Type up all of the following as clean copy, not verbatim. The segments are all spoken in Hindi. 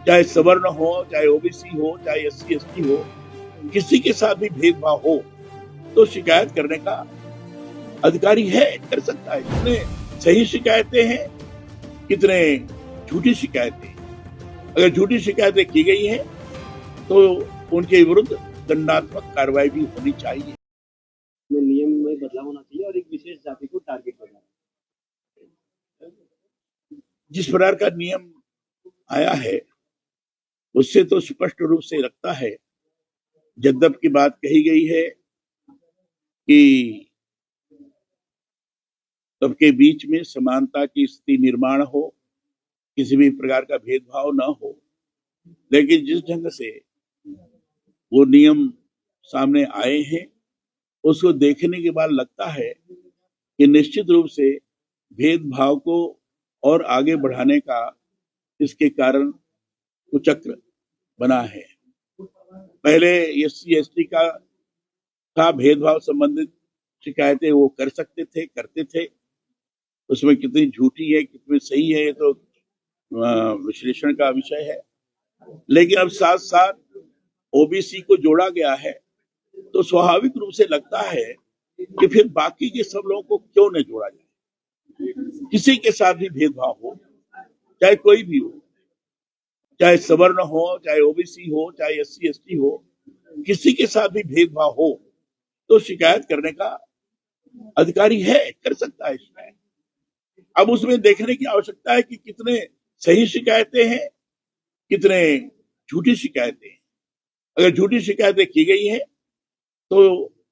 चाहे सवर्ण हो, चाहे ओबीसी हो, चाहे एससी एसटी हो, किसी के साथ भी भेदभाव हो तो शिकायत करने का अधिकारी है, कर सकता है। कितने सही शिकायतें हैं, कितने झूठी शिकायतें हैं। अगर झूठी शिकायतें की गई हैं तो उनके विरुद्ध दंडात्मक कार्रवाई भी होनी चाहिए। नियम में बदलाव होना चाहिए और एक विशेष जाति को टारगेट करना। जिस प्रकार का नियम आया है उससे तो स्पष्ट रूप से लगता है, जद्दब की बात कही गई है कि सबके बीच में समानता की स्थिति निर्माण हो, किसी भी प्रकार का भेदभाव न हो। लेकिन जिस ढंग से वो नियम सामने आए हैं उसको देखने के बाद लगता है कि निश्चित रूप से भेदभाव को और आगे बढ़ाने का इसके कारण कुचक्र बना है। पहले एससी एसटी का भेदभाव संबंधित शिकायतें वो कर सकते थे, करते थे। उसमें कितनी झूठी है, कितनी सही है, ये तो विश्लेषण का विषय है। लेकिन अब साथ साथ ओबीसी को जोड़ा गया है तो स्वाभाविक रूप से लगता है कि फिर बाकी के सब लोगों को क्यों न जोड़ा जाए। किसी के साथ भी भेदभाव हो, चाहे कोई भी हो, चाहे सवर्ण हो, चाहे ओबीसी हो, चाहे एससी एसटी हो, किसी के साथ भी भेदभाव हो तो शिकायत करने का अधिकारी है, कर सकता है शिकायत। अब उसमें देखने की आवश्यकता है कि कितने सही शिकायतें हैं, कितने झूठी शिकायतें हैं। अगर झूठी शिकायतें की गई हैं तो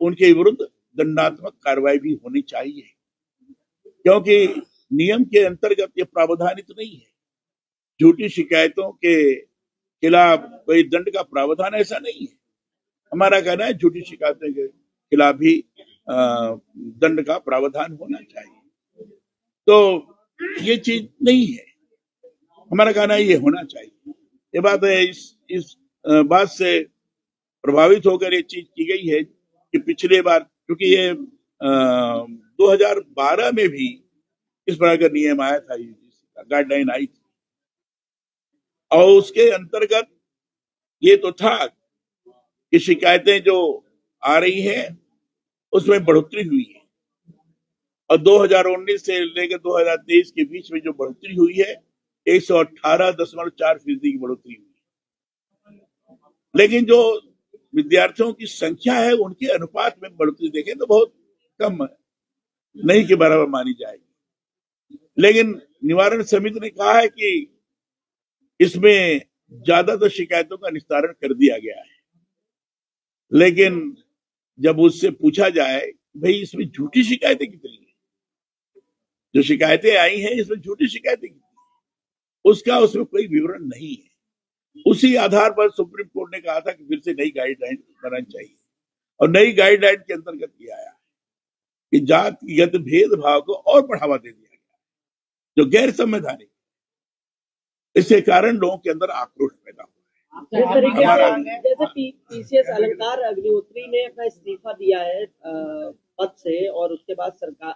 उनके विरुद्ध दंडात्मक कार्रवाई भी होनी चाहिए, क्योंकि नियम के अंतर्गत ये प्रावधानित नहीं है। झूठी शिकायतों के खिलाफ कोई दंड का प्रावधान ऐसा नहीं है। हमारा कहना है झूठी शिकायतों के खिलाफ भी दंड का प्रावधान होना चाहिए। तो ये चीज नहीं है, हमारा कहना है ये होना चाहिए। ये बात है, इस बात से प्रभावित होकर ये चीज की गई है कि पिछले बार, क्योंकि ये 2012 में भी इस प्रकार का नियम आया था, गाइडलाइन आई थी और उसके अंतर्गत ये तो था कि शिकायतें जो आ रही हैं उसमें बढ़ोतरी हुई है और 2019 से लेकर 2023 के बीच में जो बढ़ोतरी हुई है 118.4% की बढ़ोतरी हुई है। लेकिन जो विद्यार्थियों की संख्या है उनके अनुपात में बढ़ोतरी देखें तो बहुत कम है, नहीं के बराबर मानी जाएगी। लेकिन निवारण समिति ने कहा है कि इसमें ज्यादातर शिकायतों का निस्तारण कर दिया गया है। लेकिन जब उससे पूछा जाए भाई इसमें झूठी शिकायतें कितनी है, जो शिकायतें आई हैं इसमें झूठी शिकायतें कितनी है, उसमें कोई विवरण नहीं है। उसी आधार पर सुप्रीम कोर्ट ने कहा था कि फिर से नई गाइडलाइन बनानी चाहिए और नई गाइडलाइन के अंतर्गत किया आया है कि जातिगत भेदभाव को और बढ़ावा दे दिया गया जो गैर संवैधानिक। इसके कारण लोगों के अंदर आक्रोश पैदा हुआ है। जिस तरीके से जैसे पीसीएस अलंकार अग्निहोत्री ने अपना इस्तीफा दिया है पद से और उसके बाद सरकार